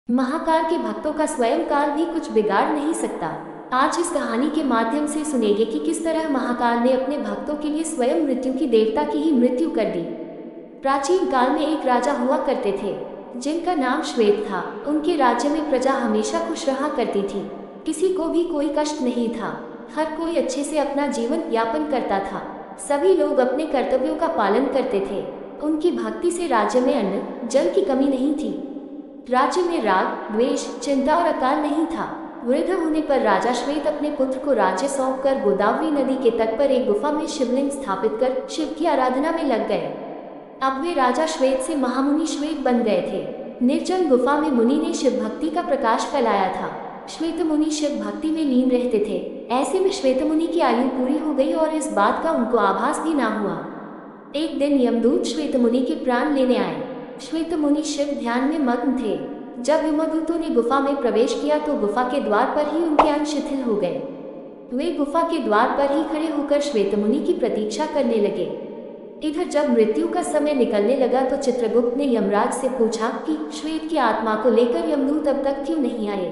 महाकाल के भक्तों का स्वयं काल भी कुछ बिगाड़ नहीं सकता। आज इस कहानी के माध्यम से सुनेंगे कि किस तरह महाकाल ने अपने भक्तों के लिए स्वयं मृत्यु की देवता की ही मृत्यु कर दी। प्राचीन काल में एक राजा हुआ करते थे जिनका नाम श्वेत था। उनके राज्य में प्रजा हमेशा खुश रहा करती थी, किसी को भी कोई कष्ट नहीं था। हर कोई अच्छे से अपना जीवन यापन करता था। सभी लोग अपने कर्तव्यों का पालन करते थे। उनकी भक्ति से राज्य में अन्न जल की कमी नहीं थी। राज्य में राग, द्वेष, चिंता और अकाल नहीं था। वृद्ध होने पर राजा श्वेत अपने पुत्र को राज्य सौंपकर गोदावरी नदी के तट पर एक गुफा में शिवलिंग स्थापित कर शिव की आराधना में लग गए। अब वे राजा श्वेत से महामुनि श्वेत बन गए थे। निर्जन गुफा में मुनि ने शिव भक्ति का प्रकाश फैलाया था। श्वेत मुनि शिव भक्ति में लीन रहते थे। ऐसे में श्वेत मुनि की आयु पूरी हो गई और इस बात का उनको आभास भी ना हुआ। एक दिन यमदूत श्वेत मुनि के प्राण लेने आए। श्वेत मुनि शिव ध्यान में मग्न थे। जब यमदूतों ने गुफा में प्रवेश किया तो गुफा के द्वार पर ही उनके अंग शिथिल हो गए। वे गुफा के द्वार पर ही खड़े होकर श्वेत मुनि की प्रतीक्षा करने लगे। इधर जब मृत्यु का समय निकलने लगा तो चित्रगुप्त ने यमराज से पूछा कि श्वेत की आत्मा को लेकर यमदूत अब तक क्यों नहीं आए।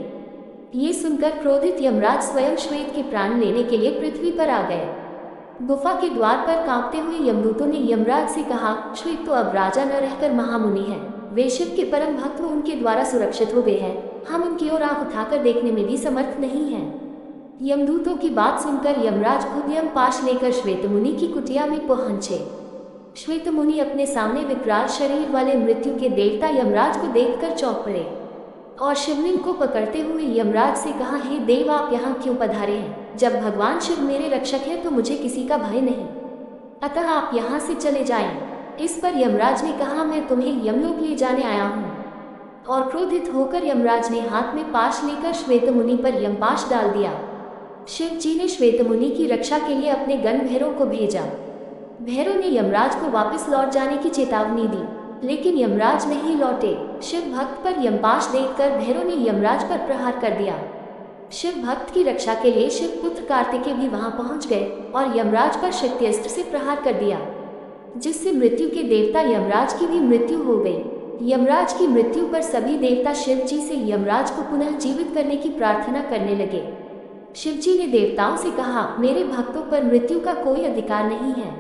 ये सुनकर क्रोधित यमराज स्वयं श्वेत के प्राण लेने के लिए पृथ्वी पर आ गए। गुफा के द्वार पर कांपते हुए यमदूतों ने यमराज से कहा, श्वेत तो अब राजा न रहकर महामुनि है। वे शिव के परम भक्त उनके द्वारा सुरक्षित हो गए हैं। हम उनकी ओर आंख उठाकर देखने में भी समर्थ नहीं हैं। यमदूतों की बात सुनकर यमराज खुद यम पाश लेकर श्वेत मुनि की कुटिया में पहुंचे। श्वेत मुनि अपने सामने विकराल शरीर वाले मृत्यु के देवता यमराज को देखकर चौंक पड़े और शिवलिंग को पकड़ते हुए यमराज से कहा, हे देव, आप यहाँ क्यों पधारे हैं? जब भगवान शिव मेरे रक्षक हैं तो मुझे किसी का भय नहीं, अतः आप यहाँ से चले जाएं। इस पर यमराज ने कहा, मैं तुम्हें यमलोक ले जाने आया हूँ। और क्रोधित होकर यमराज ने हाथ में पाश लेकर श्वेत मुनि पर यमपाश डाल दिया। शिव जी ने श्वेत मुनि की रक्षा के लिए अपने गण भैरव को भेजा। भैरव ने यमराज को वापस लौट जाने की चेतावनी दी, लेकिन यमराज नहीं लौटे। शिव भक्त पर यमपाश देखकर भैरव ने यमराज पर प्रहार कर दिया। शिव भक्त की रक्षा के लिए शिव पुत्र कार्तिकेय भी वहां पहुंच गए और यमराज पर शक्ति अस्त्र से प्रहार कर दिया, जिससे मृत्यु के देवता यमराज की भी मृत्यु हो गई। यमराज की मृत्यु पर सभी देवता शिव जी से यमराज को पुनः जीवित करने की प्रार्थना करने लगे। शिव जी ने देवताओं से कहा, मेरे भक्तों पर मृत्यु का कोई अधिकार नहीं है।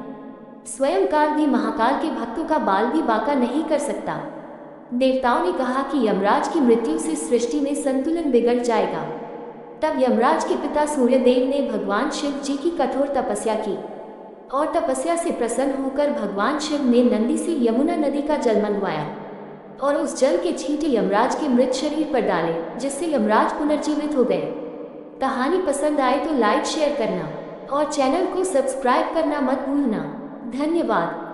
स्वयं काल भी महाकाल के भक्तों का बाल भी बांका नहीं कर सकता। देवताओं ने कहा कि यमराज की मृत्यु से सृष्टि में संतुलन बिगड़ जाएगा। तब यमराज के पिता सूर्यदेव ने भगवान शिव जी की कठोर तपस्या की और तपस्या से प्रसन्न होकर भगवान शिव ने नंदी से यमुना नदी का जल मंगवाया और उस जल के छींटे यमराज के मृत शरीर पर डाले, जिससे यमराज पुनर्जीवित हो गए। कहानी पसंद आए तो लाइक शेयर करना और चैनल को सब्सक्राइब करना मत भूलना। धन्यवाद।